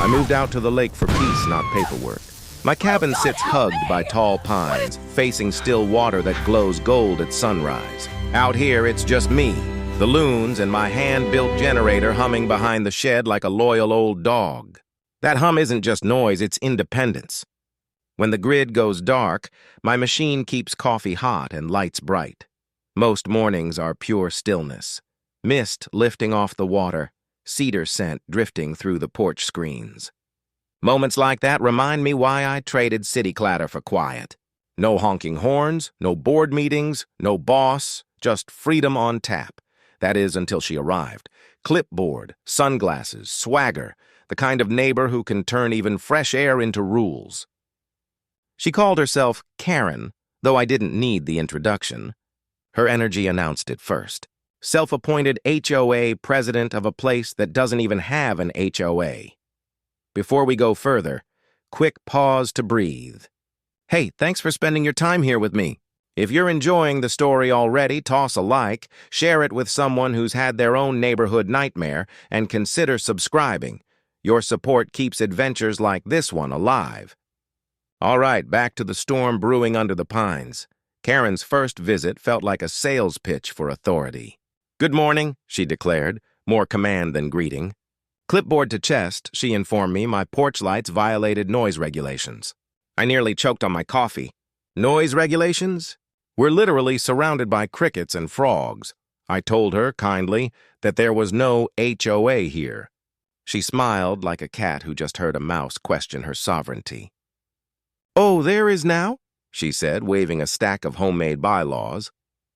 I moved out to the lake for peace, not paperwork. My cabin sits hugged by tall pines, facing still water that glows gold at sunrise. Out here, it's just me, the loons, and my hand-built generator humming behind the shed like a loyal old dog. That hum isn't just noise, it's independence. When the grid goes dark, my machine keeps coffee hot and lights bright. Most mornings are pure stillness. Mist lifting off the water, cedar scent drifting through the porch screens. Moments like that remind me why I traded city clatter for quiet. No honking horns, no board meetings, no boss, just freedom on tap. That is, until she arrived. Clipboard, sunglasses, swagger, the kind of neighbor who can turn even fresh air into rules. She called herself Karen, though I didn't need the introduction. Her energy announced it first. Self-appointed HOA president of a place that doesn't even have an HOA. Before we go further, quick pause to breathe. Hey, thanks for spending your time here with me. If you're enjoying the story already, toss a like, share it with someone who's had their own neighborhood nightmare, and consider subscribing. Your support keeps adventures like this one alive. All right, back to the storm brewing under the pines. Karen's first visit felt like a sales pitch for authority. "Good morning," she declared, more command than greeting. Clipboard to chest, she informed me my porch lights violated noise regulations. I nearly choked on my coffee. Noise regulations? We're literally surrounded by crickets and frogs. I told her, kindly, that there was no HOA here. She smiled like a cat who just heard a mouse question her sovereignty. "Oh, there is now?" she said, waving a stack of homemade bylaws.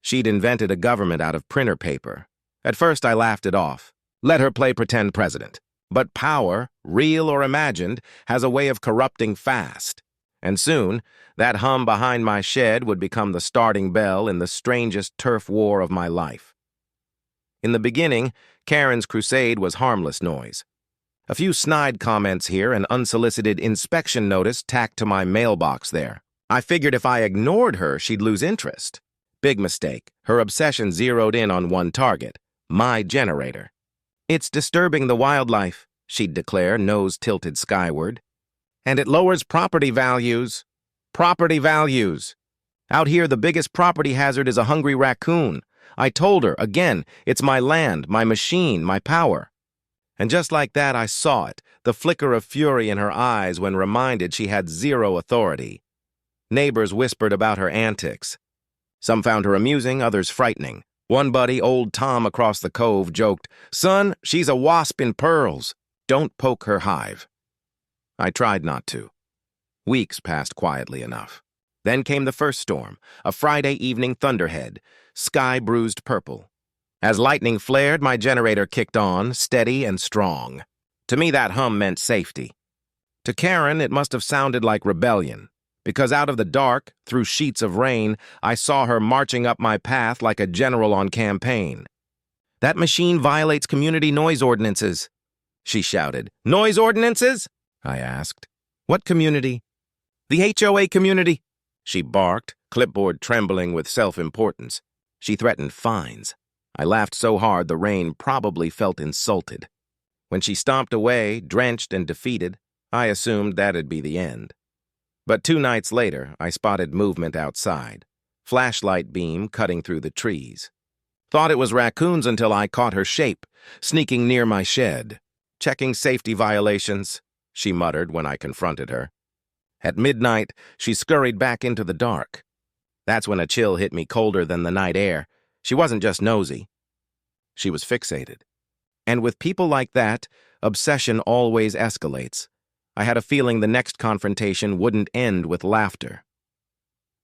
She'd invented a government out of printer paper. At first, I laughed it off. Let her play pretend president. But power, real or imagined, has a way of corrupting fast. And soon, that hum behind my shed would become the starting bell in the strangest turf war of my life. In the beginning, Karen's crusade was harmless noise. A few snide comments here, an unsolicited inspection notice tacked to my mailbox there. I figured if I ignored her, she'd lose interest. Big mistake. Her obsession zeroed in on one target, my generator. "It's disturbing the wildlife," she'd declare, nose tilted skyward. "And it lowers property values." Property values. Out here, the biggest property hazard is a hungry raccoon. I told her, again, it's my land, my machine, my power. And just like that, I saw it, the flicker of fury in her eyes when reminded she had zero authority. Neighbors whispered about her antics. Some found her amusing, others frightening. One buddy, old Tom across the cove, joked, "Son, she's a wasp in pearls. Don't poke her hive." I tried not to. Weeks passed quietly enough. Then came the first storm, a Friday evening thunderhead, sky bruised purple. As lightning flared, my generator kicked on, steady and strong. To me, that hum meant safety. To Karen, it must have sounded like rebellion, because out of the dark, through sheets of rain, I saw her marching up my path like a general on campaign. "That machine violates community noise ordinances," she shouted. "Noise ordinances?" I asked. "What community?" "The HOA community," she barked, clipboard trembling with self-importance. She threatened fines. I laughed so hard the rain probably felt insulted. When she stomped away, drenched and defeated, I assumed that'd be the end. But 2 nights later, I spotted movement outside, flashlight beam cutting through the trees. Thought it was raccoons until I caught her shape, sneaking near my shed. "Checking safety violations," she muttered when I confronted her. At midnight, she scurried back into the dark. That's when a chill hit me colder than the night air. She wasn't just nosy. She was fixated. And with people like that, obsession always escalates. I had a feeling the next confrontation wouldn't end with laughter.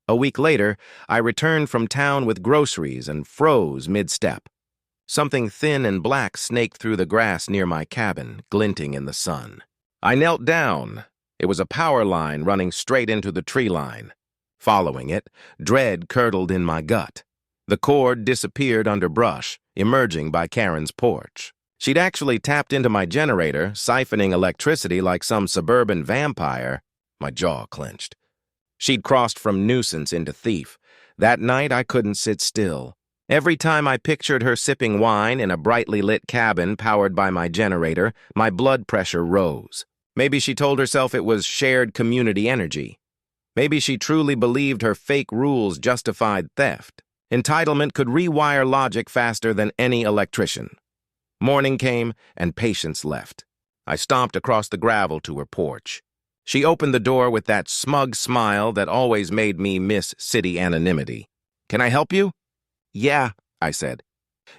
A week later, I returned from town with groceries and froze mid-step. Something thin and black snaked through the grass near my cabin, glinting in the sun. I knelt down. It was a power line running straight into the tree line. Following it, dread curdled in my gut. The cord disappeared under brush, emerging by Karen's porch. She'd actually tapped into my generator, siphoning electricity like some suburban vampire. My jaw clenched. She'd crossed from nuisance into thief. That night, I couldn't sit still. Every time I pictured her sipping wine in a brightly lit cabin powered by my generator, my blood pressure rose. Maybe she told herself it was shared community energy. Maybe she truly believed her fake rules justified theft. Entitlement could rewire logic faster than any electrician. Morning came, and Patience left. I stomped across the gravel to her porch. She opened the door with that smug smile that always made me miss city anonymity. "Can I help you?" "Yeah," I said.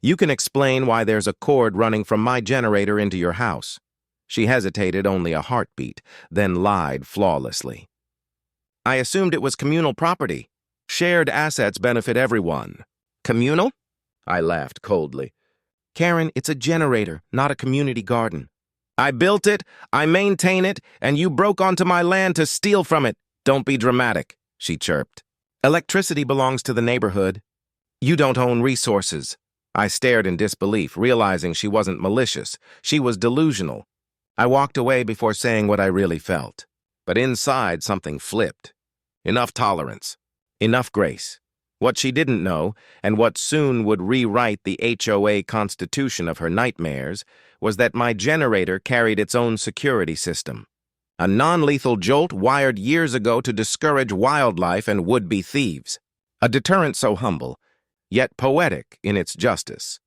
"You can explain why there's a cord running from my generator into your house." She hesitated only a heartbeat, then lied flawlessly. "I assumed it was communal property. Shared assets benefit everyone." "Communal?" I laughed coldly. "Karen, it's a generator, not a community garden. I built it, I maintain it, and you broke onto my land to steal from it. Don't be dramatic," she chirped. "Electricity belongs to the neighborhood. You don't own resources." I stared in disbelief, realizing she wasn't malicious. She was delusional. I walked away before saying what I really felt. But inside, something flipped. Enough tolerance. Enough grace. What she didn't know, and what soon would rewrite the HOA constitution of her nightmares, was that my generator carried its own security system. A non-lethal jolt wired years ago to discourage wildlife and would-be thieves. A deterrent so humble, yet poetic in its justice.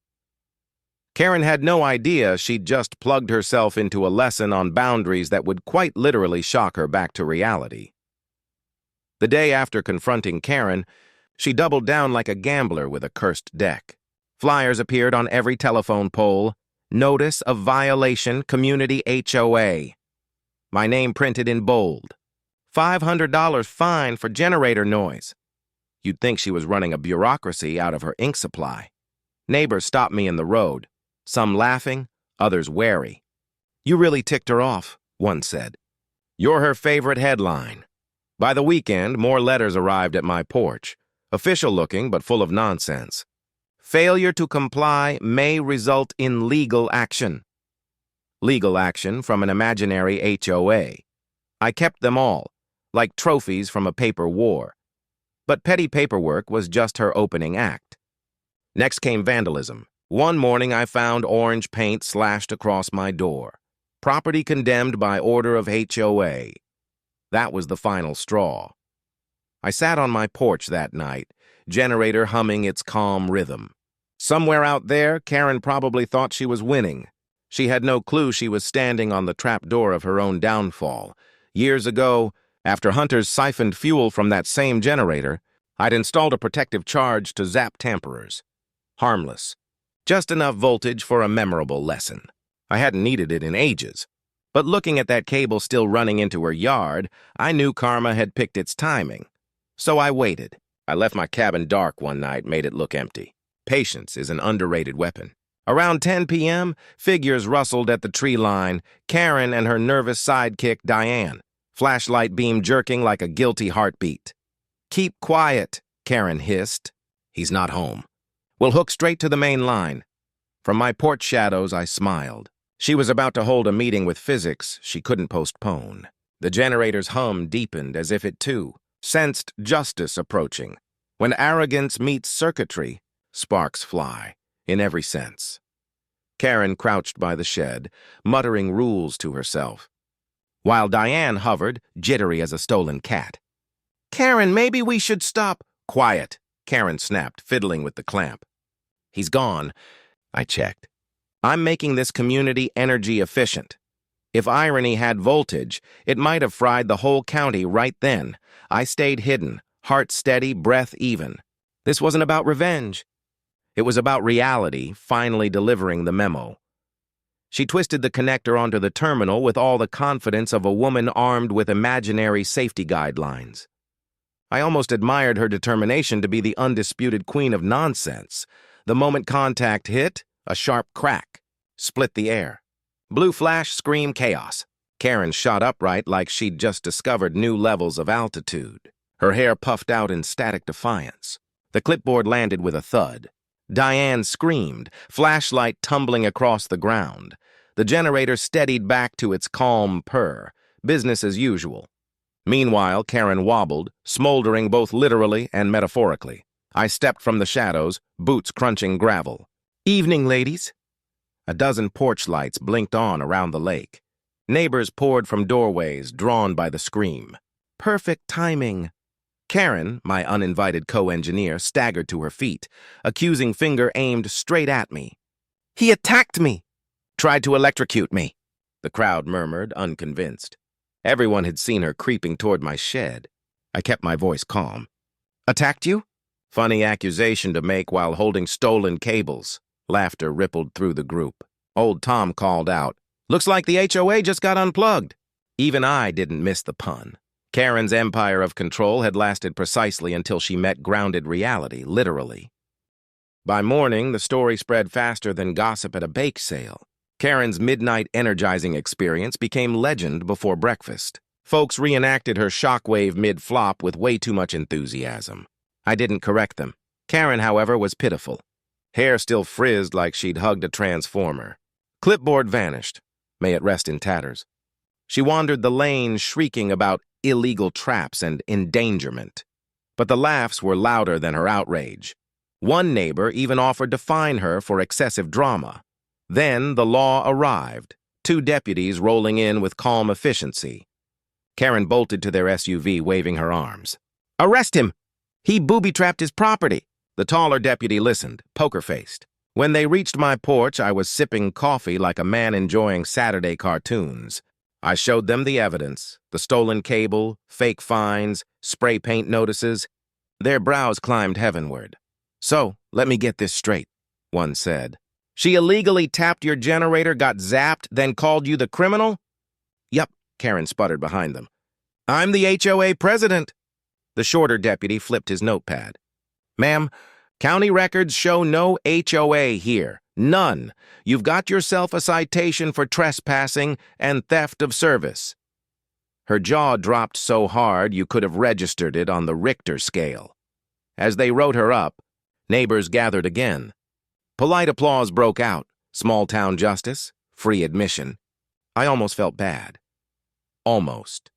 Karen had no idea she'd just plugged herself into a lesson on boundaries that would quite literally shock her back to reality. The day after confronting Karen, she doubled down like a gambler with a cursed deck. Flyers appeared on every telephone pole. "Notice of violation, community HOA." My name printed in bold. $500 fine for generator noise. You'd think she was running a bureaucracy out of her ink supply. Neighbors stopped me in the road, some laughing, others wary. "You really ticked her off," one said. "You're her favorite headline." By the weekend, more letters arrived at my porch. Official-looking, but full of nonsense. "Failure to comply may result in legal action." Legal action from an imaginary HOA. I kept them all, like trophies from a paper war. But petty paperwork was just her opening act. Next came vandalism. One morning I found orange paint slashed across my door. Property condemned by order of HOA. That was the final straw. I sat on my porch that night, generator humming its calm rhythm. Somewhere out there, Karen probably thought she was winning. She had no clue she was standing on the trapdoor of her own downfall. Years ago, after hunters siphoned fuel from that same generator, I'd installed a protective charge to zap tamperers. Harmless. Just enough voltage for a memorable lesson. I hadn't needed it in ages. But looking at that cable still running into her yard, I knew karma had picked its timing. So I waited. I left my cabin dark one night, made it look empty. Patience is an underrated weapon. Around 10 p.m., figures rustled at the tree line, Karen and her nervous sidekick, Diane, flashlight beam jerking like a guilty heartbeat. "Keep quiet," Karen hissed. "He's not home. We'll hook straight to the main line." From my porch shadows, I smiled. She was about to hold a meeting with physics she couldn't postpone. The generator's hum deepened as if it, too, sensed justice approaching. When arrogance meets circuitry, sparks fly, in every sense. Karen crouched by the shed, muttering rules to herself, while Diane hovered, jittery as a stolen cat. "Karen, maybe we should stop." "Quiet," Karen snapped, fiddling with the clamp. "He's gone." I checked. "I'm making this community energy efficient. If irony had voltage, it might have fried the whole county right then. I stayed hidden, heart steady, breath even. This wasn't about revenge. It was about reality finally delivering the memo." She twisted the connector onto the terminal with all the confidence of a woman armed with imaginary safety guidelines. I almost admired her determination to be the undisputed queen of nonsense. The moment contact hit, a sharp crack split the air. Blue flash, scream, chaos. Karen shot upright like she'd just discovered new levels of altitude. Her hair puffed out in static defiance. The clipboard landed with a thud. Diane screamed, flashlight tumbling across the ground. The generator steadied back to its calm purr, business as usual. Meanwhile, Karen wobbled, smoldering both literally and metaphorically. I stepped from the shadows, boots crunching gravel. "Evening, ladies." A dozen porch lights blinked on around the lake. Neighbors poured from doorways, drawn by the scream. Perfect timing. Karen, my uninvited co-engineer, staggered to her feet, accusing finger aimed straight at me. "He attacked me! Tried to electrocute me," the crowd murmured, unconvinced. Everyone had seen her creeping toward my shed. I kept my voice calm. "Attacked you?" Funny accusation to make while holding stolen cables. Laughter rippled through the group. Old Tom called out, "Looks like the HOA just got unplugged." Even I didn't miss the pun. Karen's empire of control had lasted precisely until she met grounded reality, literally. By morning, the story spread faster than gossip at a bake sale. Karen's midnight energizing experience became legend before breakfast. Folks reenacted her shockwave mid-flop with way too much enthusiasm. I didn't correct them. Karen, however, was pitiful. Hair still frizzed like she'd hugged a transformer. Clipboard vanished. May it rest in tatters. She wandered the lane shrieking about illegal traps and endangerment. But the laughs were louder than her outrage. One neighbor even offered to fine her for excessive drama. Then the law arrived, 2 deputies rolling in with calm efficiency. Karen bolted to their SUV, waving her arms. "Arrest him! He booby-trapped his property." The taller deputy listened, poker-faced. When they reached my porch, I was sipping coffee like a man enjoying Saturday cartoons. I showed them the evidence, the stolen cable, fake fines, spray paint notices. Their brows climbed heavenward. "So, let me get this straight," one said. "She illegally tapped your generator, got zapped, then called you the criminal?" "Yup," Karen sputtered behind them. "I'm the HOA president." The shorter deputy flipped his notepad. "Ma'am, county records show no HOA here. None. You've got yourself a citation for trespassing and theft of service." Her jaw dropped so hard you could have registered it on the Richter scale. As they wrote her up, neighbors gathered again. Polite applause broke out. Small-town justice, free admission. I almost felt bad. Almost.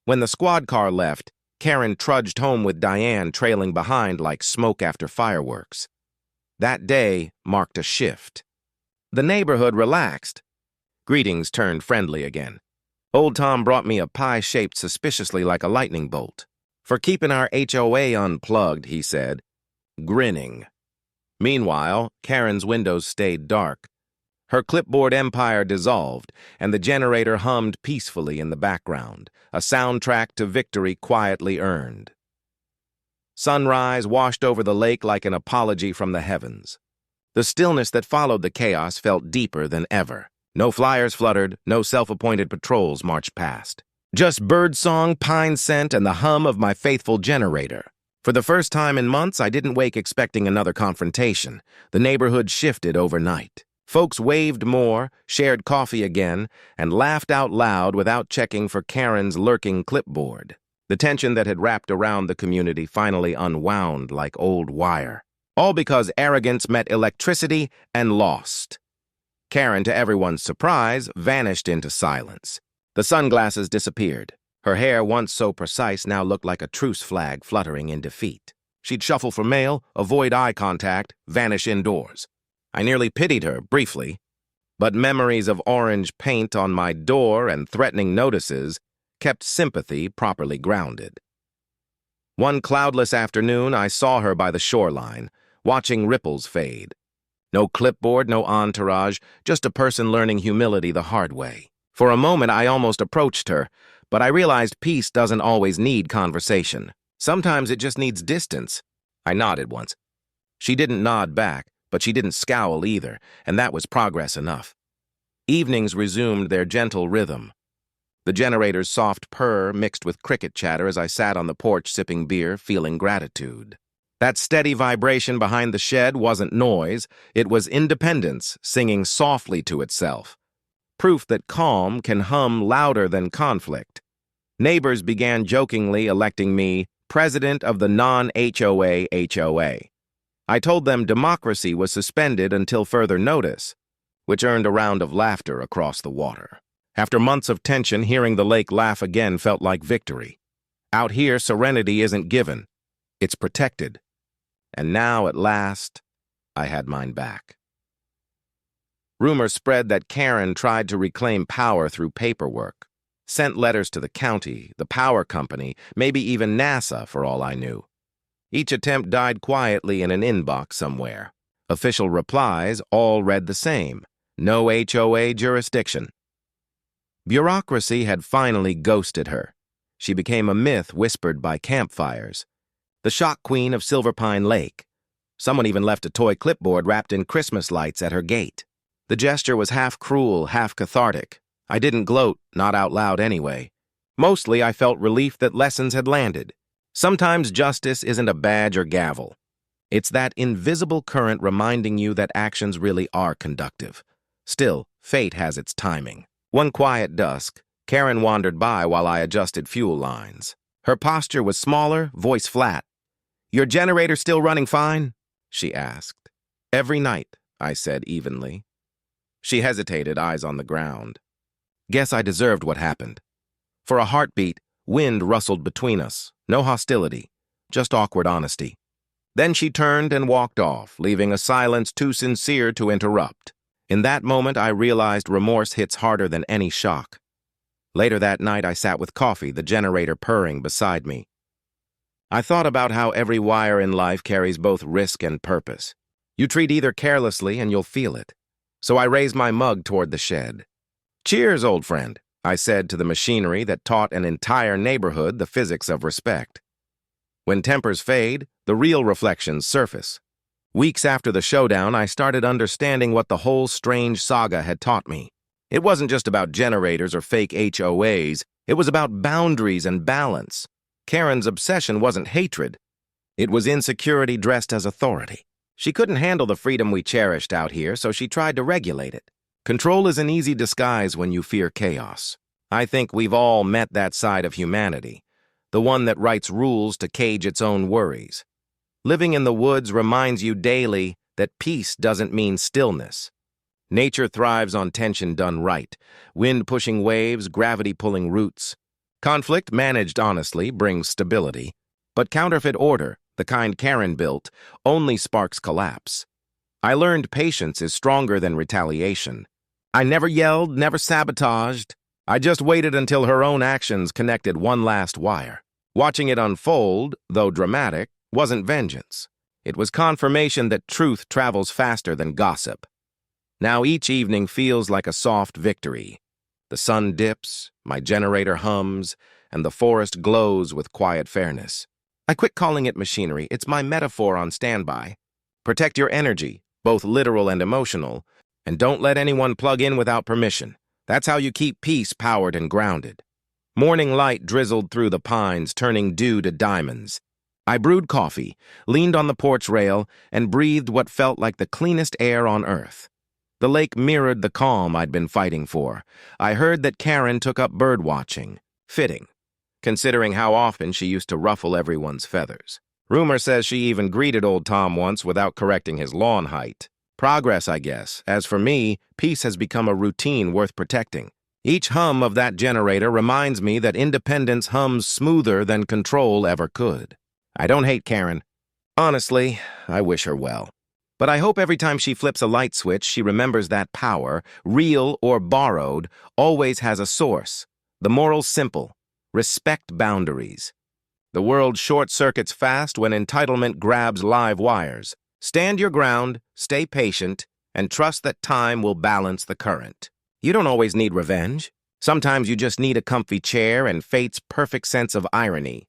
When the squad car left, Karen trudged home with Diane trailing behind like smoke after fireworks. That day marked a shift. The neighborhood relaxed. Greetings turned friendly again. Old Tom brought me a pie shaped suspiciously like a lightning bolt. "For keeping our HOA unplugged," he said, grinning. Meanwhile, Karen's windows stayed dark. Her clipboard empire dissolved, and the generator hummed peacefully in the background, a soundtrack to victory quietly earned. Sunrise washed over the lake like an apology from the heavens. The stillness that followed the chaos felt deeper than ever. No flyers fluttered, no self-appointed patrols marched past. Just birdsong, pine scent, and the hum of my faithful generator. For the first time in months, I didn't wake expecting another confrontation. The neighborhood shifted overnight. Folks waved more, shared coffee again, and laughed out loud without checking for Karen's lurking clipboard. The tension that had wrapped around the community finally unwound like old wire. All because arrogance met electricity and lost. Karen, to everyone's surprise, vanished into silence. The sunglasses disappeared. Her hair, once so precise, now looked like a truce flag fluttering in defeat. She'd shuffle for mail, avoid eye contact, vanish indoors. I nearly pitied her, briefly, but memories of orange paint on my door and threatening notices kept sympathy properly grounded. One cloudless afternoon, I saw her by the shoreline, watching ripples fade. No clipboard, no entourage, just a person learning humility the hard way. For a moment, I almost approached her, but I realized peace doesn't always need conversation. Sometimes it just needs distance. I nodded once. She didn't nod back, but she didn't scowl either, and that was progress enough. Evenings resumed their gentle rhythm. The generator's soft purr mixed with cricket chatter as I sat on the porch sipping beer, feeling gratitude. That steady vibration behind the shed wasn't noise, it was independence singing softly to itself. Proof that calm can hum louder than conflict. Neighbors began jokingly electing me president of the non-HOA HOA. I told them democracy was suspended until further notice, which earned a round of laughter across the water. After months of tension, hearing the lake laugh again felt like victory. Out here, serenity isn't given, it's protected. And now, at last, I had mine back. Rumors spread that Karen tried to reclaim power through paperwork, sent letters to the county, the power company, maybe even NASA for all I knew. Each attempt died quietly in an inbox somewhere. Official replies all read the same: no HOA jurisdiction. Bureaucracy had finally ghosted her. She became a myth whispered by campfires. The shock queen of Silver Pine Lake. Someone even left a toy clipboard wrapped in Christmas lights at her gate. The gesture was half cruel, half cathartic. I didn't gloat, not out loud anyway. Mostly I felt relief that lessons had landed. Sometimes justice isn't a badge or gavel. It's that invisible current reminding you that actions really are conductive. Still, fate has its timing. One quiet dusk, Karen wandered by while I adjusted fuel lines. Her posture was smaller, voice flat. "Your generator still running fine?" she asked. "Every night," I said evenly. She hesitated, eyes on the ground. Guess I deserved what happened. For a heartbeat, wind rustled between us. No hostility, just awkward honesty. Then she turned and walked off, leaving a silence too sincere to interrupt. In that moment, I realized remorse hits harder than any shock. Later that night, I sat with coffee, the generator purring beside me. I thought about how every wire in life carries both risk and purpose. You treat either carelessly and you'll feel it. So I raised my mug toward the shed. "Cheers, old friend," I said to the machinery that taught an entire neighborhood the physics of respect. When tempers fade, the real reflections surface. Weeks after the showdown, I started understanding what the whole strange saga had taught me. It wasn't just about generators or fake HOAs. It was about boundaries and balance. Karen's obsession wasn't hatred. It was insecurity dressed as authority. She couldn't handle the freedom we cherished out here, so she tried to regulate it. Control is an easy disguise when you fear chaos. I think we've all met that side of humanity, the one that writes rules to cage its own worries. Living in the woods reminds you daily that peace doesn't mean stillness. Nature thrives on tension done right, wind pushing waves, gravity pulling roots. Conflict, managed honestly, brings stability. But counterfeit order, the kind Karen built, only sparks collapse. I learned patience is stronger than retaliation. I never yelled, never sabotaged. I just waited until her own actions connected one last wire. Watching it unfold, though dramatic, wasn't vengeance. It was confirmation that truth travels faster than gossip. Now each evening feels like a soft victory. The sun dips, my generator hums, and the forest glows with quiet fairness. I quit calling it machinery. It's my metaphor on standby. Protect your energy, both literal and emotional, and don't let anyone plug in without permission. That's how you keep peace powered and grounded. Morning light drizzled through the pines, turning dew to diamonds. I brewed coffee, leaned on the porch rail, and breathed what felt like the cleanest air on earth. The lake mirrored the calm I'd been fighting for. I heard that Karen took up bird watching. Fitting, considering how often she used to ruffle everyone's feathers. Rumor says she even greeted old Tom once without correcting his lawn height. Progress, I guess. As for me, peace has become a routine worth protecting. Each hum of that generator reminds me that independence hums smoother than control ever could. I don't hate Karen. Honestly, I wish her well. But I hope every time she flips a light switch, she remembers that power, real or borrowed, always has a source. The moral's simple. Respect boundaries. The world short-circuits fast when entitlement grabs live wires. Stand your ground, stay patient, and trust that time will balance the current. You don't always need revenge. Sometimes you just need a comfy chair and fate's perfect sense of irony.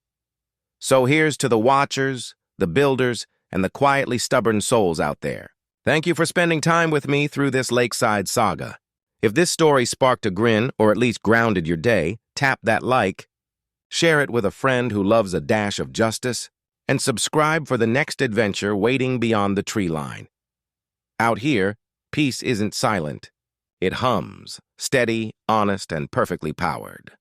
So here's to the watchers, the builders, and the quietly stubborn souls out there. Thank you for spending time with me through this lakeside saga. If this story sparked a grin, or at least grounded your day, tap that like, share it with a friend who loves a dash of justice, and subscribe for the next adventure waiting beyond the tree line. Out here, peace isn't silent. It hums, steady, honest, and perfectly powered.